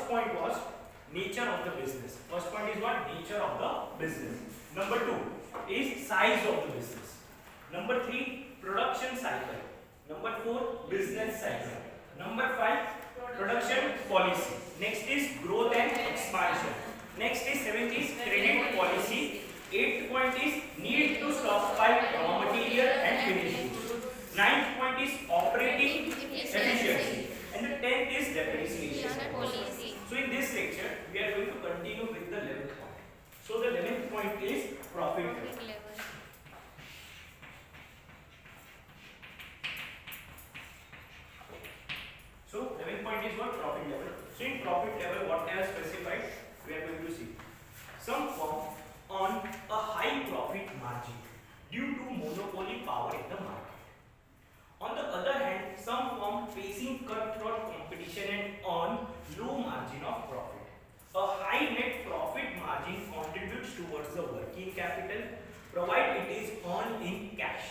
point was nature of the business. First point is what? Nature of the business. Number 2 is size of the business. Number 3, production cycle. Number 4, business cycle. Number 5, production policy. Next is growth and expansion. Next is 7th is credit policy. 8th point is need to stockpile raw material and finished goods. 9th point is operating efficiency. And the 10th is depreciation policy. So in this lecture, we are going to continue with the 11th point. So the 11th point is profit level. So 11th point is what? Profit level. So in profit level, what they have specified, we are going to see. Some firm on a high profit margin due to monopoly power in the market. On the other hand, some firm facing cutthroat competition and earn low margin of profit. A high net profit margin contributes towards the working capital, provided it is earned in cash.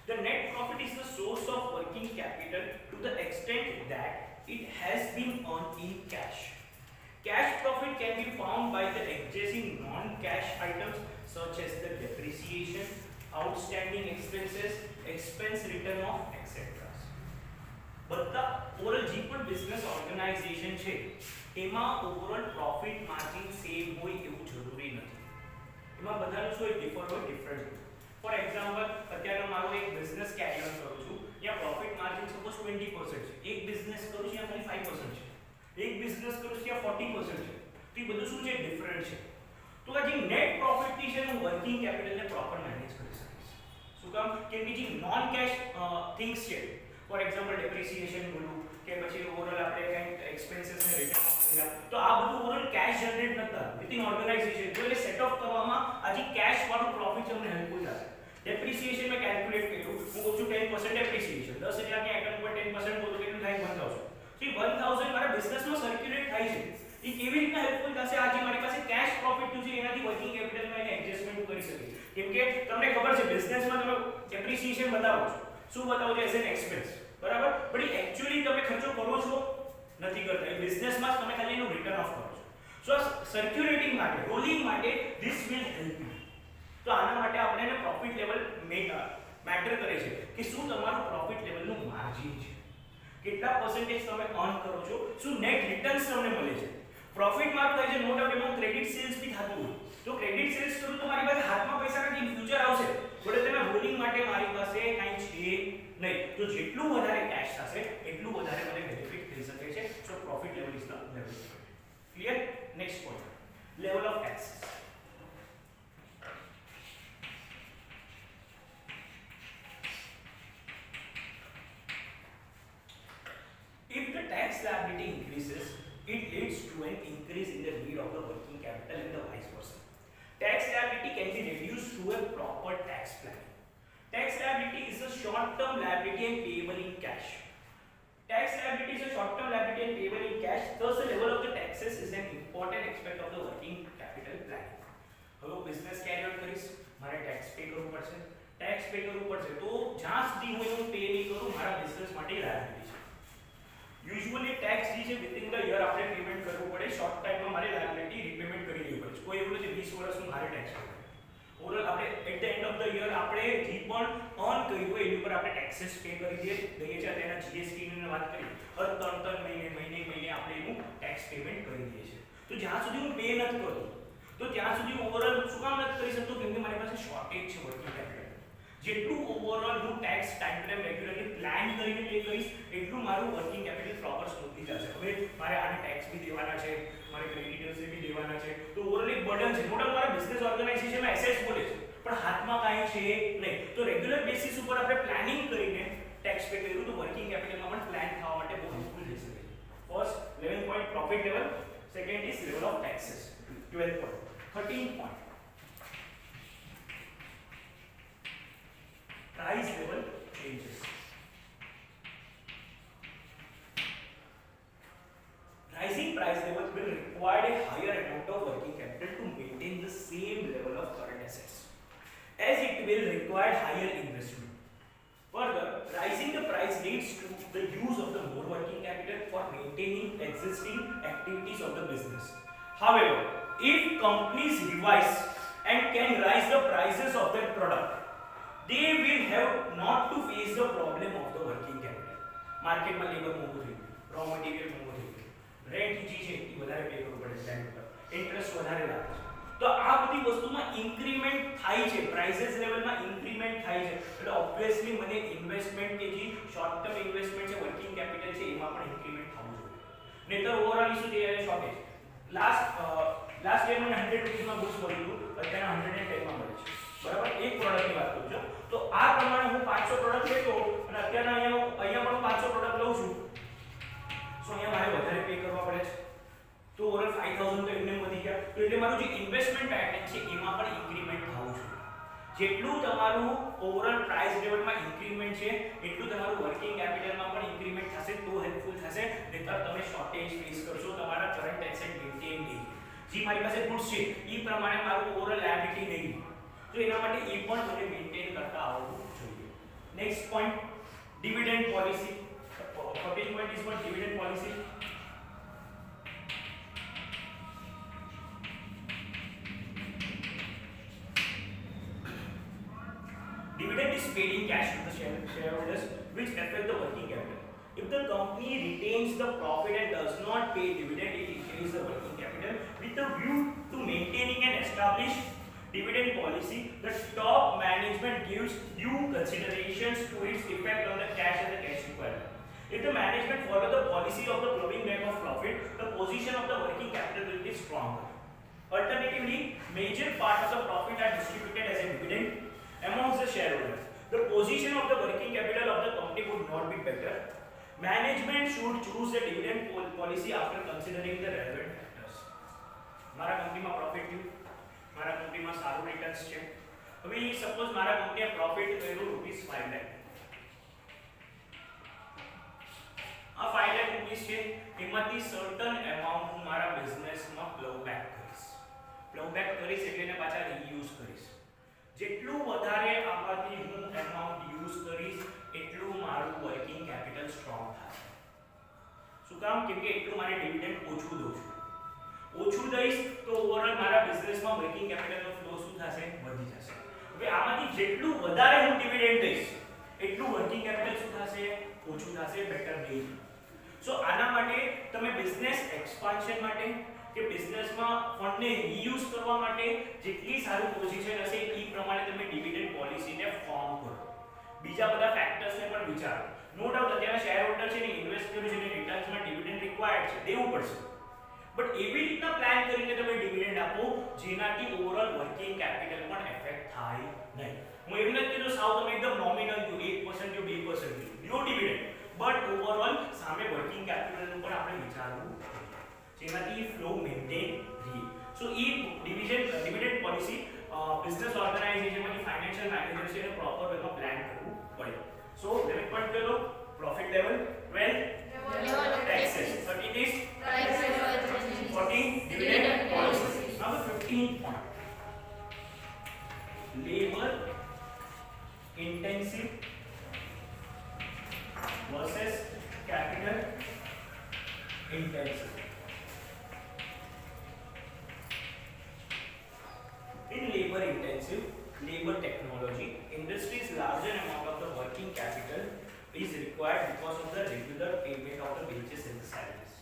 The net profit is the source of working capital to the extent that it has been earned in cash. Cash profit can be found by the adjusting non-cash items such as the depreciation, outstanding expenses, expense written off, etc. બધા overall જે પણ business organisation છે એમાં overall profit margin same હોય એવું જરૂરી નથી. એમાં બધાનું શું ડિફર હોય, ડિફરન્ટ. ફોર એક્ઝામ્પલ, અત્યારે મારો એક બિઝનેસ કેરી ઓન કરું છું, ત્યાં પ્રોફિટ માર્જિન સપોઝ 20% છે. એક બિઝનેસ કરું છું ત્યાં ખાલી 5% છે. એક બિઝનેસ કરું છું ત્યાં 40% છે. તો એ બધું શું છે? ડિફરન્ટ છે. તો આ જે નેટ પ્રોફિટની છે હું વર્કિંગ કેપિટલને પ્રોપર મેનેજ કરી શકીશ. શું કામ? કેમ કે જે નોન કેશ થિંગ્સ છે, ફોર એક્ઝામ્પલ ડેપ્રિસિએશન બોલું કે પછી ઓવરઓલ આપણે કંઈક એક્સપેન્સીસને રિટર્ન ઓફ કર્યા, તો આ બધું ઓવરઓલ કેશ જનરેટ નતા વિથિન ઓર્ગેનાઇઝેશન. તો એટલે સેટઅપ કરવામાં આ જે કેશ વાળું પ્રોફિટ છે અમને હેલ્પફુલ થશે. ડેપ્રિસિએશન મેં કેલ્ક્યુલેટ કર્યું, હું કહું છું 10% ડેપ્રિસિએશન, 10,000 ની આઇટમ પર 10% બોલું કેટલું થાય? 1000. તો એ 1000 મારા બિઝનેસમાં સર્ક્યુલેટ થાય છે. એ કેવી રીતના હેલ્પફુલ થશે? આ જે મારી પાસે કેશ પ્રોફિટ છે એનાથી વર્કિંગ કેપિટલમાં એને એડજસ્ટમેન્ટ કરી શકીએ. કેમ કે તમને ખબર છે બિઝનેસમાં તમે ડેપ્રિસિએશન બતાવો છો, શું બતાવો છો? એઝ એન એક્સપેન્સ, બરાબર? પણ એ એક્ચ્યુઅલી તમે ખર્ચો કરો છો નથી કરતા, એ બિઝનેસમાં તમે ખાલી એનું રિટર્ન ઓફ કરો છો. સો સર્ક્યુલેટિંગ માટે, રોલિંગ માટે ધીસ વિલ હેલ્પ યુ. તો આના માટે આપણે એને પ્રોફિટ લેવલ મેટર કરે છે કે શું તમારું પ્રોફિટ લેવલનું માર્જિન છે, કેટલા પર્સન્ટેજ તમે અર્ન કરો છો, શું નેટ રિટર્ન્સ તમને મળે છે. પ્રોફિટ મારું થાય છે નો ડાઉટ એમાં ક્રેડિટ સેલ્સ બી થતું હોય. તો ક્રેડિટ સેલ્સ કરું તો મારી પાસે હાથમાં પૈસા નથી, ઇન ફ્યુચર આવશે, બટ તેના રોલિંગ માટે મારી પાસે કાંઈ છે નહીં. તો જેટલું વધારે કેશ થશે એટલું વધારે મને બેનિફિટ થઈ શકે છે. So profit level is the level. Clear? Next point, level of tax. If the tax liability increases, it leads to an increase in the need of the working capital and the vice versa. Tax liability can be reduced through a proper tax plan. Tax liability is a short-term liability and payable in cash. Tax liability is a short-term liability and payable in cash. Thus, the level of the taxes is an important aspect of the working capital plan. હવે business carry out કરીશ, મારે tax pay કરવું પડશે. Tax pay કરવું પડશે તો જ્યાં સુધી હું એનું પે નહીં કરું મારા બિઝનેસ માટે લાયબિલિટી છે. યુઝ્યુઅલી ટેક્સ જે છે વિથિન ધ યર આપણે પેમેન્ટ કરવું પડે. શોર્ટ ટાઈમમાં મારે લાયબિલિટી રીપેમેન્ટ કરી દેવી પડે. કોઈ એવું નથી 20 વર્ષનું મારે ટેક્સ ભરવું. ઓવરઓલ આપણે at the end of the year આપણે જે પણ અર્ન કર્યું હોય એની ઉપર આપણે ટેક્સીસ પે કરી દઈએ છીએ. તેના જીએસટી ની વાત કરી, હર 3 મહિને આપણે એનું ટેક્સ પેમેન્ટ કરી દઈએ છીએ. તો જ્યાં સુધી હું પે નથી કરતો તો ત્યાં સુધી ઓવરઓલ શું કામ નથી કરી શકતો? કેમ કે મારી પાસે શોર્ટેજ છે વર્કિંગ કેપિટલ. જેટલું ઓવરઓલ હું tax time frame regularly plan કરીને પે કરીશ એટલું મારું વર્કિંગ કેપિટલ પ્રોપર સ્મૂથલી જશે. હવે મારે આને ટેક્સ બી દેવાના છે, મારે ક્રેડિટર્સને બી દેવાના છે, તો ઓવરઓલ એક બર્ડન છે. મોટા મારા બિઝનેસ ઓર્ગેનાઇઝેશનમાં એસેટ્સ બોલે છે પણ હાથમાં કાંઈ છે નહીં. તો રેગ્યુલર બેસિસ ઉપર આપણે પ્લાનિંગ કરીને ટેક્સ પે કર્યું તો વર્કિંગ કેપિટલમાં પણ પ્લાન થવા માટે બહુ હેલ્પફુલ થઈ શકે. First 11 point profit level, second is level of taxes. 12 point. 13 point price level changes. Rising price level will require a higher amount of working capital to maintain the same level of current assets, as it will require higher investment. Further, rising the price leads to the use of the more working capital for maintaining existing activities of the business. However, if companies revise and can rise the prices of their product, they will have not to face the problem of the working capital. Market માં labour મોંઘું થઈ ગયું, row material મોંઘું થઈ ગયું, rent જે છે એ વધારે પે કરવું પડે છે, ઇન્ટરેસ્ટ વધારે લાગે છે. તો આ બધી વસ્તુમાં ઇન્ક્રીમેન્ટ થાય છે, પ્રાઇસીસ લેવલમાં ઇન્ક્રીમેન્ટ થાય છે, એટલે ઓબ્વિયસલી મને ઇન્વેસ્ટમેન્ટ કે જે શોર્ટ ટર્મ ઇન્વેસ્ટમેન્ટ છે, વર્કિંગ કેપિટલ છે, એમાં પણ ઇન્ક્રીમેન્ટ થવું જોઈએ. નહીતર ઓવરઓલ ઇશ્યુ થઈ જાય શોર્ટેજ. લાસ્ટ યર મને 100 રૂપિયા માં બુક્સ મળ્યું, અત્યારે 110 માં મળે છે. બરાબર, એક પ્રોડક્ટની વાત કરું છું. તો આ પ્રમાણે હું 500 પ્રોડક્ટ લેતો અને અત્યારે અહીંયા પણ 500 પ્રોડક્ટ લઉં છું, સો અહીંયા મારે વધારે પે કરવા પડે છે. તો ઓવરઓલ 5000 તો એમને વધી ગયા. તો એટલે મારું જે ઇન્વેસ્ટમેન્ટ પેટર્ન છે એમાં પણ ઇન્ક્રીમેન્ટ થવું જોઈએ. જેટલું તમારું ઓવરઓલ પ્રાઇસ લેવલમાં ઇન્ક્રીમેન્ટ છે એટલું તમારું વર્કિંગ કેપિટલમાં પણ ઇન્ક્રીમેન્ટ થશે, તો હેલ્પફુલ થશે. નહીતર તમે શોર્ટેજ ફેસ કરશો, તમારા કરંટ એસેટ મેન્ટેન નહીં. જે મારી પાસે ગુડ્સ છે એ પ્રમાણે મારું ઓવરઓલ લાયબિલિટી નહીં, તો એના માટે એ પણ મને મેન્ટેન કરતા આવવું જોઈએ. Next point, dividend policy. 14 point is what dividend policy. Dividend is paid in cash to the shareholders, which affect the working capital. If the company retains the profit and does not pay dividend, it increases the working capital. With a view to maintaining an established dividend policy, the top management gives due considerations to its effect on the cash and the cash requirement. If the management follow the policy of the growing back of profit, the position of the working capital will be stronger. Alternatively, major part of the profit are distributed as a dividend amongst the shareholders. The position of the working capital of the company would not be better. Management should choose the dividend policy after considering the relevant factors. મારા કંપનીમાં profit થયું, મારા કંપનીમાં સારું returns છે. હવે suppose મારા કંપનીએ પ્રોફિટ કર્યું ₹5 લાખ. આ 5 લાખ રૂપીસ છે, એમાંથી સર્ટન એમાઉન્ટ હું મારા બિઝનેસમાં પ્લો બેક કરીશ. પ્લો બેક કરીશ એટલે એને પાછા રીયુઝ કરીશ. જેટલું વધારે આમાંથી હું એમાઉન્ટ યુઝ કરીશ એટલું મારું વર્કિંગ કેપિટલ સ્ટ્રોંગ થશે. શું કામ? કેમ કે એટલું મારે ડિવિડન્ડ ઓછું દઉં છું. ઓછું દઈશ તો ઓવરઓલ મારા બિઝનેસમાં વર્કિંગ કેપિટલનો ફ્લો શું થશે? વધી જશે. હવે આમાંથી જેટલું વધારે હું ડિવિડન્ડ દઈશ એટલું વર્કિંગ કેપિટલ શું થશે? ઓછું થશે, બેટર નહીં. સો આના માટે તમે બિઝનેસ એક્સપાન્શન માટે કે બિઝનેસમાં ફંડને રીયુઝ કરવા માટે જેટલી સારું પોઝિશન હશે એ પ્રમાણે તમે ડિવિડન્ડ પોલિસીને ફોર્મ કરો. બીજા બધા ફેક્ટર્સને પણ વિચારો. નો ડાઉટ અત્યારે શેર હોલ્ડર છે ને ઇન્વેસ્ટ કર્યું છે ને રિટર્ન્સમાં ડિવિડન્ડ રિક્વાયર્ડ છે, દેવું પડશે. બટ એવી રીતના પ્લાન કરીને તમે ડિવિડન્ડ આપો જેનાથી ઓવરઓલ વર્કિંગ કેપિટલ પણ એફેક્ટ થાય નહીં. હું એવું નથી કીધું સાવ તમે એકદમ નોમિનલ જો 1% જો 2% લો ડિવિડન્ડ, બટ ઓવરઓલ સામે વર્કિંગ કેપિટલનું પણ આપણે વિચારવું જેનાથી ફ્લો મેન્ટેન રહે. સો એ ડિવિડન્ડ પોલિસી બિઝનેસ ઓર્ગેનાઇઝેશનમાંથી ફાઇનાન્શિયલ મેનેજર છે એને પ્રોપર વેમાં પ્લાન કરવું પડે. સો લેવલ પોઈન્ટ કરો, profit level, 12 taxes, 13 is 14 dividend policy. Now the 15th point, labor intensive versus capital intensive. In labor intensive, labor technology, industry's larger amount of the working capital is required because of the regular payment of the wages and the salaries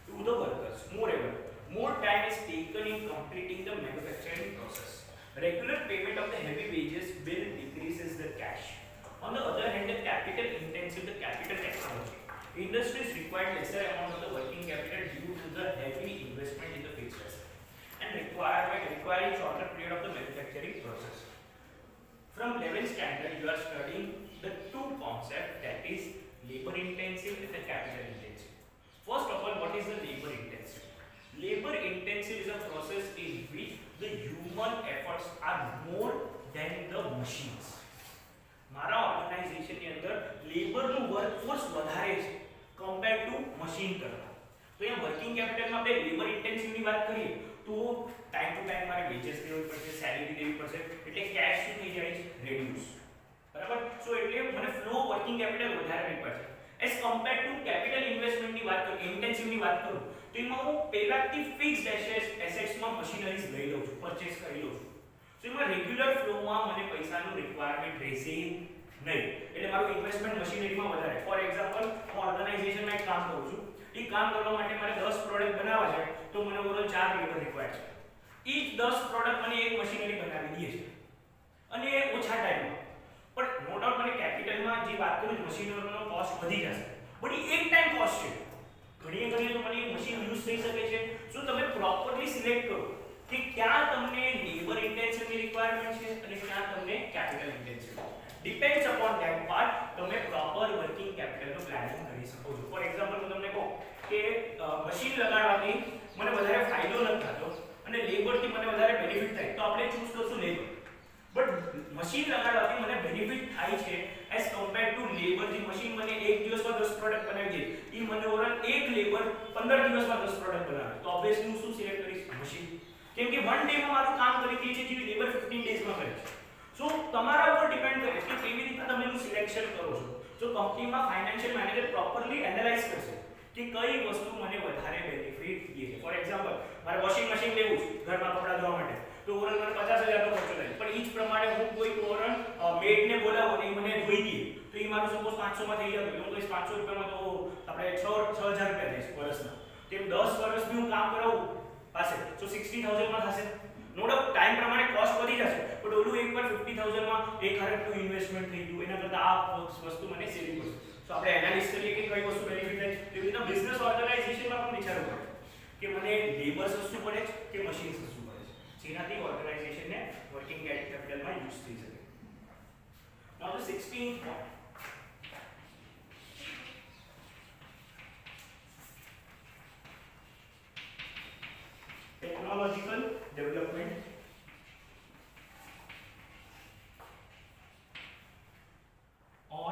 to the workers. Moreover, more time is taken in completing the manufacturing process. Regular payment of the heavy wages will decreases the cash. On the other hand, the capital intensive, the capital technology, industries require lesser amount of the working capital due to the heavy investment in the fixed asset and requiring shorter period of the manufacturing process. From 11th standard, you are studying the two concepts, that is labor intensive and the capital intensive. First of all, what is the labor intensive? Labor intensive is a process in which the human efforts are more than the machines. મારા ઓર્ગેનાઇઝેશનની અંદર લેબરનું workforce વધારે છે compare to machine કરતા. તો અહીંયા working કેપિટલમાં આપણે labour ઇન્ટેન્સિવની વાત કરીએ તો ટાઈમ ટુ ટાઈમ મારે વેजेस દેવી પડશે, સેલેરી દેવી પડશે, એટલે કેશ શું થઈ જાય છે? રેડ્યુસ. બરાબર. સો એટલે મને ફ્લો વર્કિંગ કેપિટલ વધારે રિક્વાયર છે. એઝ કમ્પેર ટુ કેપિટલ ઇન્વેસ્ટમેન્ટની વાત કરું, ઇન્ટેન્સિવની વાત કરું તો એમાં હું પહેલાથી ફિક્સ્ડ એસેટ્સમાં મશીનરીઝ લઈ લઉં છું, પરચેસ કરી લઉં છું. તો એમાં રેગ્યુલર ફ્લોમાં મને પૈસાનું રિક્વાયરમેન્ટ રહેશે નહીં, એટલે મારું ઇન્વેસ્ટમેન્ટ મશીનરીમાં વધારે. ફોર એક્ઝામ્પલ હું ઓર્ગેનાઇઝેશનમાં એક કામ કરું છું, એ કામ કરવા માટે મારે 10 પ્રોડક્ટ બનાવવા છે તો મને ઓવરઓલ 4 લેબર રિક્વાયર્ડ છે. ઈચ 10 પ્રોડક્ટ મને એક મશીનરી બનાવી દે છે અને ઓછા ટાઈમમાં. પણ નો ડાઉટ મને કેપિટલમાં જે વાત કરું મશીનરીનો કોસ્ટ વધી જશે, બટ એક ટાઈમ કોસ્ટ છે. ઘણી તો મને મશીન યુઝ થઈ શકે છે. શું તમે પ્રોપરલી સિલેક્ટ કરો કે ક્યાં તમને લેબર ઇન્ટેન્સિવની રિક્વાયરમેન્ટ છે અને ક્યાં તમને capital intensive. Depends upon that part તમે પ્રોપર વર્કિંગ કેપિટલનું પ્લાનિંગ કરી શકો છો. ફોર એક્ઝામ્પલ હું તમને કહું કે મશીન લગાડવાથી મને વધારે ફાયદો નથી થતો અને લેબરથી મને વધારે બેનિફિટ થાય તો આપણે ચૂઝ કરશું લેબર. બટ મશીન લગાડવાથી મને બેનિફિટ થાય છે એઝ કમ્પેર ટુ લેબર. જે મશીન મને એક દિવસમાં 10 પ્રોડક્ટ બનાવી દે એ મને ઓવરઓલ એક લેબર 15 દિવસમાં 10 પ્રોડક્ટ બનાવે. તો ઓબ્વિયસલી હું શું સિલેક્ટ કરીશ? મશીન. કેમ કે 1 ડે માં મારું કામ કરી દે છે જે લેબર 15 ડેઝમાં કરે છે. સો તમારા ઉપર ડિપેન્ડ કરે કે કેવી રીતે તમે એનું સિલેક્શન કરો છો. જો કંપનીમાં ફાઇનાન્શિયલ મેનેજર પ્રોપરલી એનાલાઇઝ કરશે કે કઈ વસ્તુ મને વધારે બેનિફિટ દે છે. ફોર એક્ઝામ્પલ મારે વોશિંગ મશીન લેવું છે ઘરમાં કપડાં ધોવા માટે તો ઓવરઓલ મને 50,000 નો ખર્ચો થાય. પણ ઈ જ પ્રમાણે હું કોઈ ઓવરઓલ મેડને બોલાવો અને મને ધોઈ દે તો ઈ મારું સપોઝ 500 માં થઈ જતું હું કહીશ 500 રૂપિયામાં તો આપણે 6000 રૂપિયા થશે વર્ષના. તેમ 10 વર્ષ બી હું કામ કરાવું પાસે તો 60000 માં થશે. નો ડાઉટ ટાઈમ પ્રમાણે કોસ્ટ વધી જશે બટ ઓલું એકવાર 50000 માં એક હારટનું ઇન્વેસ્ટમેન્ટ થઈ ગયું એના કરતા આ વસ્તુ મને સેવિંગ કરશે. તો આપણે એનાલિસિસ કરીએ કે કઈ વસ્તુ બેનિફિટ થાય. એવી રીતે બિઝનેસ ઓર્ગેનાઇઝેશનમાં પણ વિચારવું પડે કે મને લેબર સસ્તું પડે છે કે મશીન સસ્તું પડે છે, જેનાથી ઓર્ગેનાઇઝેશનને વર્કિંગ કેપિટલમાં યુઝ થઈ શકે. નાઉ the 16th point. Technological development or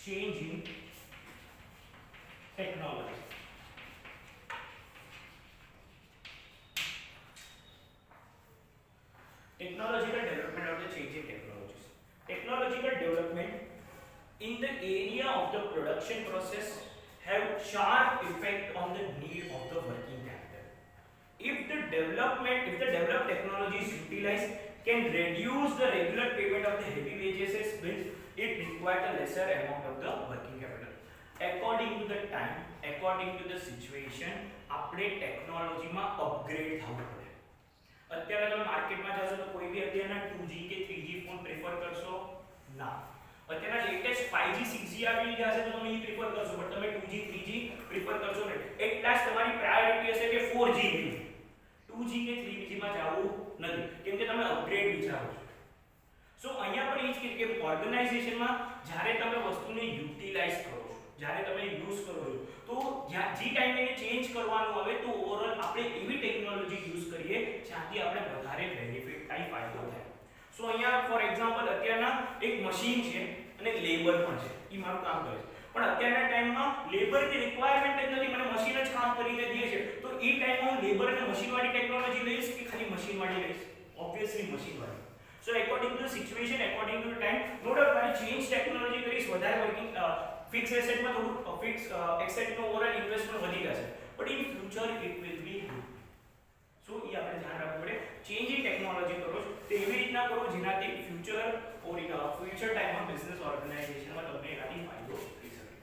change in technology. Technological development or the change in technologies. Technological development in the area of the production process have sharp effect on the need of the working capital. If the developed technology is utilized, can reduce the regular payment of the heavy wages bills, it requires a lesser amount of the working capital. According to the time, according to the situation, આપણે ટેકનોલોજીમાં upgrade થવું પડે. અત્યારે તમે માર્કેટમાં જશો તો કોઈ બી અત્યારના 2G કે 3G ફોન પ્રેફર કરશો ના. અત્યારના લેટેસ્ટ 5G 6G આવી ગયા છે તો તમે એ પ્રેફર કરશો બટ તમે 2G 3G પ્રેફર કરશો નહીં. એટલા જ તમારી પ્રાયોરિટી હશે કે 4G 2G કે 3G માં જવું નથી કેમ કે તમે અપગ્રેડ વિચારો છો. સો અહીંયા પણ એ જ કે ઓર્ગેનાઇઝેશનમાં જ્યારે તમે વસ્તુને યુટિલાઇઝ કરો છો, જ્યારે તમે યુઝ કરો છો તો જે ટાઈમે એને ચેન્જ કરવાનું આવે તો ઓવરઓલ આપણે એવી ટેકનોલોજી યુઝ કરીએ જ્યાંથી આપણે વધારે બેનિફિટ થાય, ફાયદો થાય. સો અહીંયા ફોર એક્ઝામ્પલ અત્યારના એક મશીન છે અને લેબર પણ છે, એ મારું કામ કરે છે. પણ અત્યારના ટાઈમમાં લેબરની રિક્વાયરમેન્ટ જ નથી, મને મશીન જ કામ કરીને દે છે. તો એ ટાઈમમાં હું લેબર અને મશીન વાળી ટેકનોલોજી લઈશ કે ખાલી મશીન વાળી લઈશ? ઓબ્વિયસલી મશીન વાળી. So according to situation, according to time, no doubt મારે ચેન્જ ટેકનોલોજી કરીશ, વધારે વર્કિંગ ફિક્સ એસેટમાં થોડું ફિક્સ એસેટનો ઓવરઓલ ઇન્વેસ્ટમેન્ટ વધી જશે but in future it will be good. So એ આપણે ધ્યાન રાખવું પડે. ચેન્જ ઇન ટેકનોલોજી કરો છો તો એવી રીતના કરો જેનાથી ફ્યુચર ટાઈમમાં બિઝનેસ ઓર્ગેનાઇઝેશનમાં તમને એનાથી ફાયદો થઈ શકે.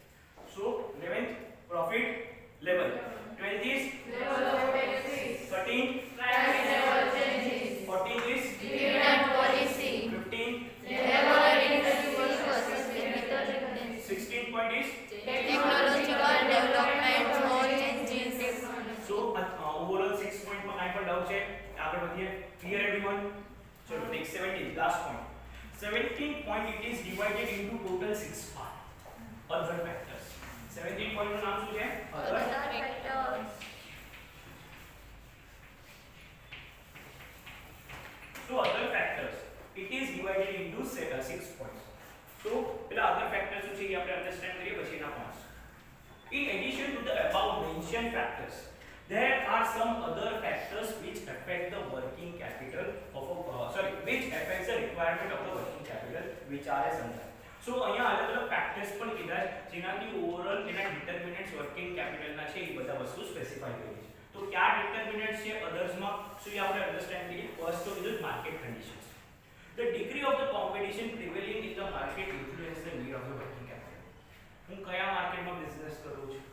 સો 11th profit level, 12th is level of benefits, 13th private level changes, 14th is dividend policy, 15th level and individual versus capital, 16th point is technological development or change in technology. So overall 6 point માં કાઈ પણ doubt છે? આગળ વધીએ. Clear everyone? So next 17th last point. 17th point, it is divided into total 6 parts. Other factors. 17th point નું નામ શું છે? Other factors. So other factors, it is divided into 6 points. So પેલા other factors શું છે એ આપણે understand કરીએ પછી ના points. In addition to the above mentioned factors, there are some other factors which affect the working capital of which affects the requirement of the working capital, which are as under. સો અહીંયા અલગ અલગ factors પણ કીધા છે જેનાથી overall એના ડિટરમિનન્ટ્સ working કેપિટલના છે એ બધા વસ્તુ સ્પેસિફાઈ કરી છે. તો કયા ડિટરમિનન્ટ્સ છે અધર્સમાં, સો એ આપણે અન્ડરસ્ટેન્ડ કરીએ. ફર્સ્ટ તો is market conditions. The degree of the competition prevailing in the market influence the need of the working capital. હું કયા માર્કેટમાં બિઝનેસ કરું છું,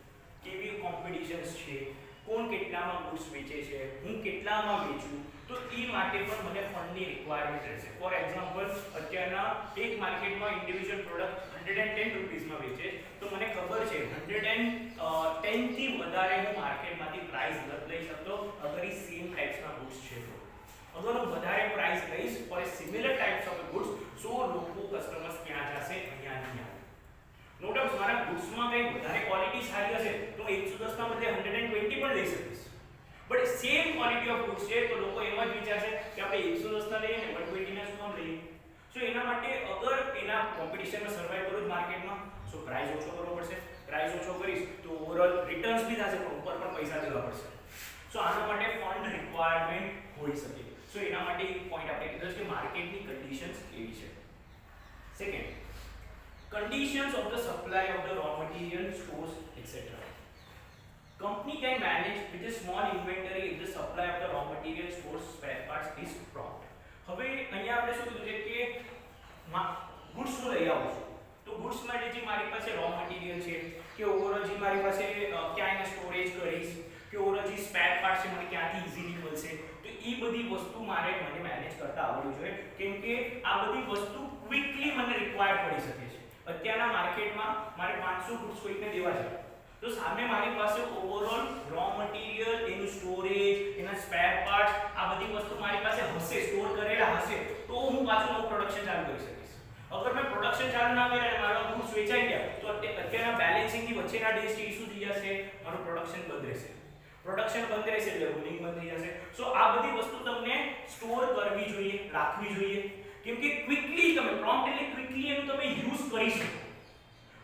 કેવી કોમ્પિટિશન્સ છે, કોણ કેટલામાં ગુડ્સ વેચે છે, હું કેટલામાં વેચું, તો એ માટે પણ મને ફંડની રિક્વાયરમેન્ટ રહેશે. ફોર એક્ઝામ્પલ અત્યારના એક માર્કેટમાં ઇન્ડિવિજ્યુઅલ પ્રોડક્ટ 110 રૂપીસમાં વેચે તો મને ખબર છે 110 થી વધારે હું માર્કેટમાંથી પ્રાઇસ નથી લઈ શકતો અગર એ સેમ ટાઈપ્સના ગુડ્સ છે તો. अगर હું વધારે પ્રાઇસ લઈશ for a similar types of goods, so લોકો કસ્ટમર્સ ક્યાં જશે, અહીંયા નહીં આવે. નો ડાઉટ મારા ગુડ્સમાં કંઈ વધારે ક્વોલિટી સારી હશે તો 110 ના બદલે 120 પણ લઈ શકીશ. But same quality of goods છે તો લોકો એમ જ વિચારશે કે આપણે 110 ના લઈએ ને 120 ના શું કામ લઈએ. સો એના માટે અગર એના કોમ્પિટિશનમાં સર્વાઈવ કરવું માર્કેટમાં, સો પ્રાઇસ ઓછો કરવો પડશે. પ્રાઇસ ઓછો કરીશ તો ઓવરઓલ રિટર્ન્સ બી થશે પણ ઉપર પણ પૈસા દેવા પડશે. સો આના માટે ફંડ રિક્વાયરમેન્ટ હોઈ શકે. સો એના માટે એક પોઈન્ટ આપણે કીધો છે કે માર્કેટની કન્ડિશન્સ કેવી છે. Second, conditions of the supply of the raw material, stores, etc. Company can manage with a small inventory if the supply of the raw material, stores, spare parts is prompt. હવે અહીંયા આપણે શું કીધું છે કે goods હું લઈ આવું છું તો ગુડ્સ માટે જે મારી પાસે રો મટીરીયલ છે કે ઓવરઓલ જે મારી પાસે ક્યાંય સ્ટોરેજ કરીશ કે ઓવરઓલ જે સ્પેર પાર્ટ છે મને ક્યાંથી ઈઝીલી મળશે, તો એ બધી વસ્તુ મને મેનેજ કરતા આવડવું જોઈએ કેમ કે આ બધી વસ્તુ ક્વિકલી મને રિક્વાયર પડી શકે છે. અત્યારના માર્કેટમાં મારે 500 ગુડ્સ કોઈને દેવા છે તો સામે મારી પાસે ઓવરઓલ રો મટીરીયલ, એનું સ્ટોરેજ, એના સ્પેર પાર્ટ્સ આ બધી વસ્તુ મારી પાસે હશે, સ્ટોર કરેલા હશે તો હું પાછું નવું પ્રોડક્શન ચાલુ કરી શકીશ. અગર મેં પ્રોડક્શન ચાલુ ના કર્યા અને મારા ગુડ્સ વેચાઈ ગયા તો અત્યારના બેલેન્સિંગની વચ્ચેના ડેઝ ઇશ્યુ થઈ જશે, મારું પ્રોડક્શન બંધ રહેશે. પ્રોડક્શન બંધ રહેશે એટલે રૂલિંગ બંધ થઈ જશે. સો આ બધી વસ્તુ તમને સ્ટોર કરવી જોઈએ, રાખવી જોઈએ કેમ કે ક્વિકલી તમે પ્રોમ્પ્ટલી ક્વિકલી એનું તમે યુઝ કરી શકો.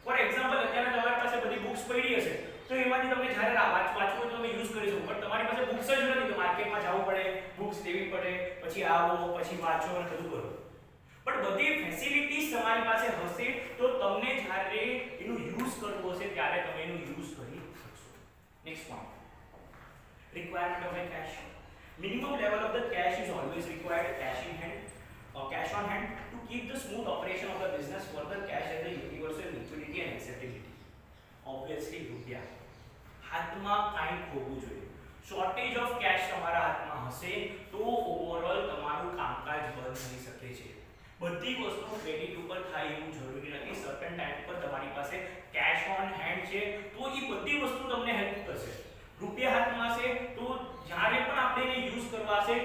ફોર એક્ઝામ્પલ અત્યારે તમારી પાસે બધી બુક્સ પડી હશે તો એમાંથી તમે જ્યારે વાંચવું હોય તો તમે યુઝ કરી શકો પણ તમારી પાસે બુક્સ જ નથી તો માર્કેટમાં જવું પડે, બુક્સ લેવી પડે, પછી આવો, પછી વાંચો અને બધું કરો. પણ બધી ફેસિલિટીઝ તમારી પાસે હશે તો તમને જ્યારે એનું યુઝ કરવું હશે ત્યારે તમે એનું યુઝ કરી શકશો. Next point, requirement of a cash. Minimum level of the cash is always required. Cash on hand to keep the smooth operation of the business. Further, cash has a universal liquidity and acceptability. Obviously, રૂપિયા હાથમાં કાંઈ હોવું જોઈએ. Shortage of cache તમારા હાથમાં હશે તો overall તમારું કામકાજ બંધ થઈ શકે છે. બધી વસ્તુ ક્રેડિટ ઉપર થાય એવું જરૂરી નથી. સર્ટન ટાઈમ પર તમારી પાસે કેશ ઓન હેન્ડ છે તો એ બધી વસ્તુ તમને હેલ્પ કરશે. રૂપિયા હાથમાં હશે તો જ્યારે પણ આપણે એને યુઝ કરવા હશે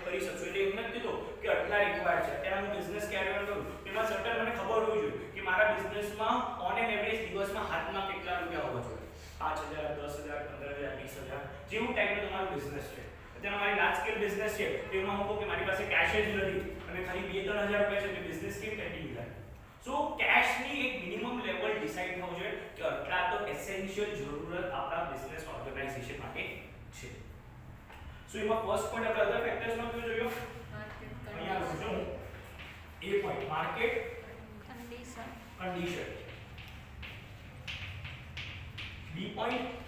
કરી શકશો. એટલે એમ નથી કીધું કે આટલા રિક્વાયર્ડ છે. અત્યારે હું બિઝનેસ કેરી ઓન કરું એમાં સર્ટન મને ખબર હોવી જોઈએ કે મારા બિઝનેસમાં ઓન એન એવરેજ દિવસમાં હાથમાં કેટલા રૂપિયા હોવા જોઈએ. 5000, 10000, 15000, 20000 જેવું ટાઈપનો તમારો બિઝનેસ છે. અત્યારે મારી લાર્જ સ્કેલ બિઝનેસ છે તેમાં હું કહું કે મારી પાસે કેશ જ નથી અને ખાલી 2-3000 રૂપિયા છે તો બિઝનેસ કેમ કન્ટિન્યુ થાય. સો કેશની એક મિનિમમ લેવલ ડિસાઈડ થવું જોઈએ કે આટલા તો એસેન્શિયલ જરૂરત આપણા બિઝનેસ ઓર્ગેનાઇઝેશન માટે છે. સો એમાં ફર્સ્ટ પોઈન્ટ આપણે અધર ફેક્ટર્સમાં કયો જોયો? અહીંયા લખજો A point market condition. B point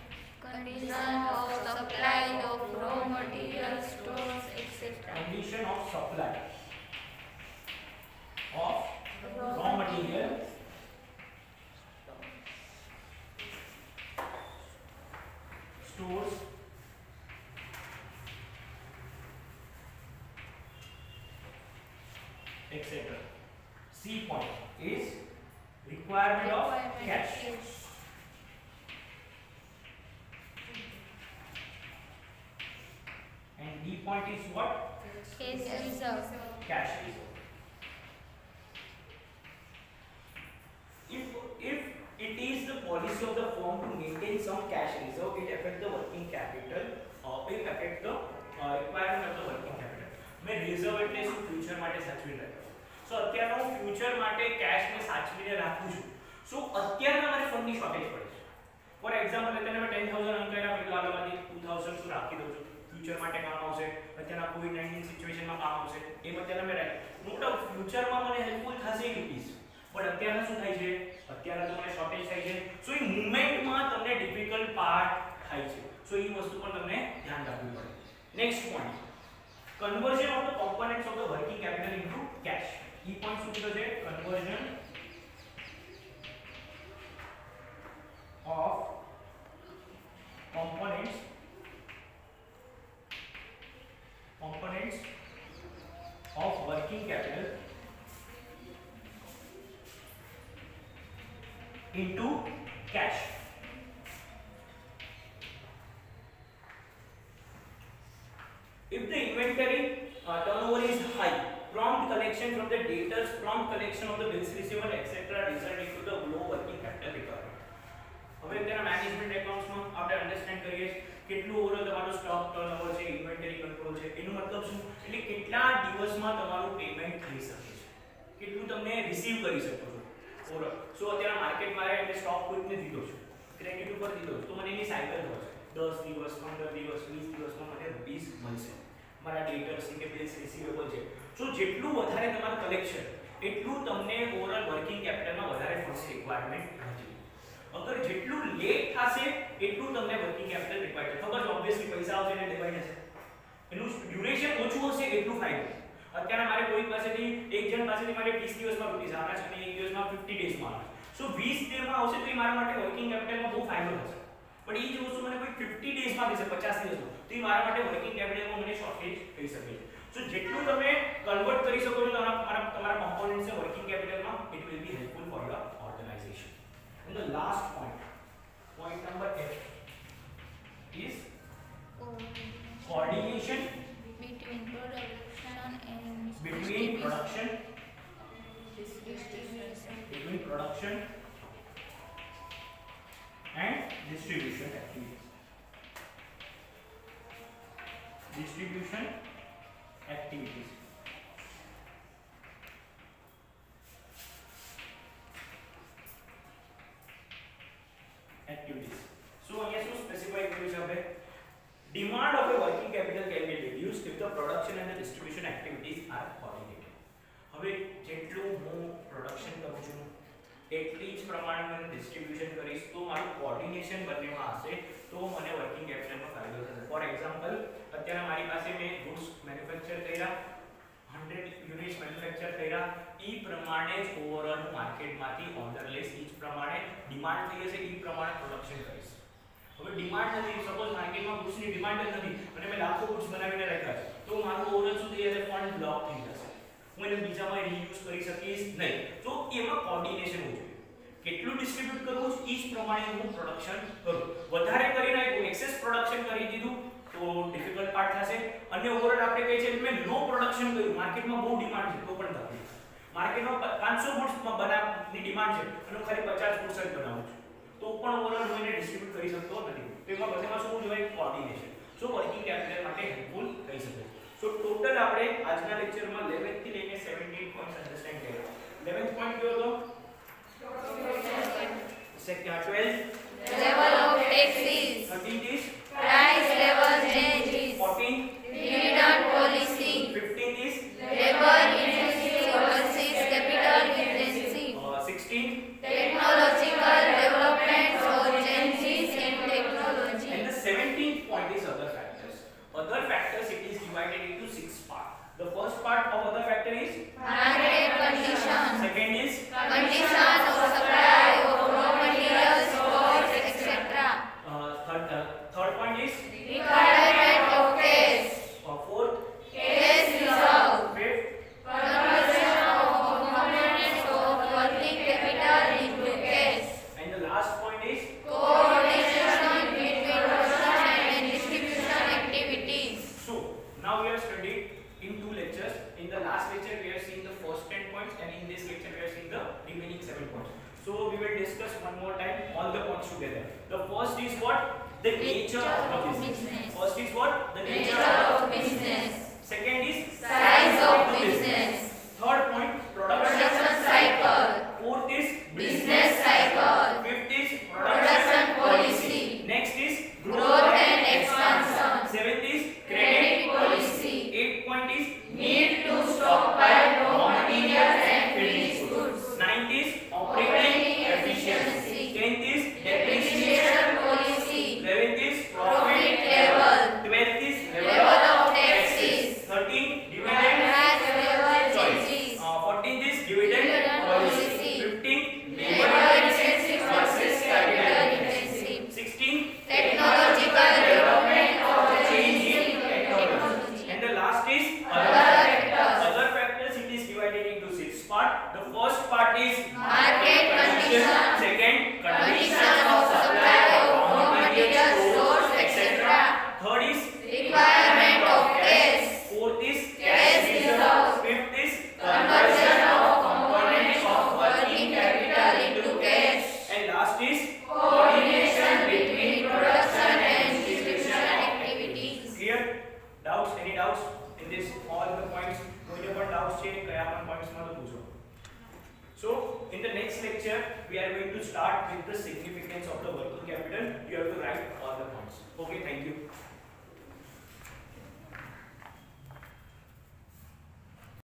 condition of supply of raw materials, stores, etc. condition of supply of raw material, stores, etc. C point is requirement of cash. And D point is what? Cash reserve. Cash reserve. If it is the policy of the firm to maintain some cash reserve, it affects the working capital. It affects the requirement of the working capital. मैं reserve એટલે શું future માટે સાચવી રાખું. સો અત્યારે હું future માટે cache ને સાચવીને રાખું છું. સો અત્યારે મારે ફંડની શોર્ટેજ પડે છે. ફોર એક્ઝામ્પલ અત્યારે મેં 10000 અર્ન કર્યા એટલે આલામાંથી 2000 શું રાખી દઉં છું. ફ્યુચર માટે કામ આવશે. અત્યારના કોવિડ-19 સિચ્યુએશનમાં કામ આવશે. એ અત્યારે મેં રાખી. નો ડાઉટ ફ્યુચરમાં મને હેલ્પફુલ થશે રૂપીસ. પણ અત્યારના શું થાય છે, અત્યારના તમને શોર્ટેજ થાય છે, સો એ મૂવમેન્ટમાં તમને ડિફિકલ્ટ પાર્ટ થાય છે, સો એ વસ્તુ પણ તમને ધ્યાન રાખવું પડે. Next point, conversion of the components of the working capital into cash. ઈ પોઈન્ટ શું કીધો છે, conversion of components of working capital into cash. If the inventory turnover is high, prompt collection from the debtors, prompt collection of the bills receivable, etc. result into the low working capital requirement. હવે તેના management એકાઉન્ટ્સમાં આપણે understand કરીએ કેટલું overall તમારું stock turnover છે, inventory control છે, એનો મતલબ શું, એટલે કેટલા દિવસમાં તમારું પેમેન્ટ થઈ શકે છે, કેટલું તમને રિસીવ કરી શકો છો ઓવરઓલ. સો અત્યારે માર્કેટમાં આવે એટલે સ્ટોક કોઈને દીધો છે, ક્રેડિટ ઉપર દીધો છે, તો મને એની સાયકલ હોય છે 10 દિવસ 15 દિવસ 20 દિવસમાં મને રૂપીસ મળશે, મારા ડેટર્સ કે બિલ્સ રિસીવેબલ છે. સો જેટલું વધારે તમારું કલેક્શન એટલું તમને ઓવરઓલ વર્કિંગ કેપિટલમાં વધારે ફંડ્સ રિક્વાયરમેન્ટ નથી. અગર જેટલું લેટ થશે એટલું તમને વર્કિંગ કેપિટલ રિક્વાયર્ડ છે. ખબર છે ઓબ્વિયસલી પૈસા આવશે એટલે લેવાઈ જશે, એનું ડ્યુરેશન ઓછું હશે એટલું ફાયદો. અત્યારે મારે કોઈ પાસેથી એક જણ પાસેથી મારે 30 દિવસમાં રૂપીસ આવવાના છે અને એક દિવસમાં 50 ડેઝમાં આવવાના છે. સો 20 ડેમાં આવશે તો એ મારા માટે વર્કિંગ કેપિટલમાં બહુ ફાયદો થશે. પણ એ જ વસ્તુ મને કોઈ 50 ડેઝમાં દેશે 50 દિવસમાં, તો એ મારા માટે વર્કિંગ કેપિટલમાં મને શોર્ટેજ થઈ શકે છે. સો જેટલું તમે કન્વર્ટ કરી શકો છો તમારા કોમ્પોનન્ટ્સને વર્કિંગ કેપિટલમાં, it will be helpful for your organization. And the last point number 8 is coordination between production and between production and distribution activities. Distribution activities. So અહીંયા શું સ્પેસિફાઈ કર્યું છે આપણે, demand of a working capital can be reduced if the production and the distribution activities are coordinated. હવે જેટલું હું production કરું છું એટલી જ પ્રમાણે મને ડિસ્ટ્રીબ્યુશન કરીશ તો મારું કોઓર્ડિનેશન બંનેમાં હશે તો મને વર્કિંગ કેપિટલમાં ફાયદો થશે. ફોર એક્ઝામ્પલ અત્યારે મારી પાસે મેં ગુડ્સ મેન્યુફેક્ચર કર્યા, 100 યુનિટ્સ મેન્યુફેક્ચર કર્યા, ઈ પ્રમાણે જ ઓવરઓલ માર્કેટમાંથી ઓર્ડર લઈશ, ઈ જ પ્રમાણે ડિમાન્ડ થઈ હશે ઈ પ્રમાણે પ્રોડક્શન કરીશ. હવે ડિમાન્ડ નથી, સપોઝ માર્કેટમાં ગુડ્સની ડિમાન્ડ જ નથી અને મેં લાખો ગુડ્સ બનાવીને રાખ્યા છે તો મારું ઓવરઓલ શું થઈ જશે, ફંડ બ્લોક થઈ જશે, હું એને બીજામાં રીયુઝ કરી શકીશ નહીં. તો એમાં કોઓર્ડિનેશન હોવું જોઈએ, કેટલું ડિસ્ટ્રીબ્યુટ કરવું ઈ જ પ્રમાણે હું પ્રોડક્શન કરું. વધારે કરી નાખ્યું, એક્સેસ પ્રોડક્શન કરી દીધું તો ડિફિકલ્ટ પાર્ટ થશે. અને ઓવરઓલ આપણે કહીએ છીએ મેં લો પ્રોડક્શન કર્યું, માર્કેટમાં બહુ ડિમાન્ડ છે તો પણ થતું, માર્કેટમાં 500 ગુડ્સ બનાવવાની ડિમાન્ડ છે અને ખાલી 50 ગુડ્સ જ બનાવું છું તો પણ ઓવરઓલ હું એને ડિસ્ટ્રીબ્યુટ કરી શકતો નથી. તો એમાં બધામાં શું જોઈએ, કોઓર્ડિનેશન. સો વર્કિંગ કેપિટલ માટે હેલ્પફુલ થઈ શકે. સો ટોટલ આપણે આજના લેક્ચરમાં 11 થી લઈને 17 પોઈન્ટ્સ અન્ડરસ્ટેન્ડ કર્યા. 11th પોઈન્ટ કયો હતો, 12 level of taxes, 13 is price level changes, 14 dividend policy, 15 is labor intensive versus capital intensive, 16 technological developments or changes in technology, and the 17th point is other factors. Other factors, it is divided into 6 parts. The first part of other factor is market condition, second is condition of supply of raw materials, stocks, etc. Third point is requirement of cash, fourth, cash reserve, fifth, conversion of components of working capital into cash, and the last point is coordination between production and distribution activities. so. Now we have studied in 2 lectures. In the last lecture we have seen the first 10 points and in this lecture we have seen the remaining 7 points. So we will discuss one more time all the points together. The first is what? The nature of the business. First is what? The Nature of business, Second is size of business, Third point, production cycle, Fourth is business cycle, Fifth is production policy, Next is growth and expansion, Seventh is credit policy, 8th point is need to stockpile raw materials and finished goods, 9th is we are going to start with the significance of the working capital. You have to write all the points. Okay, thank you.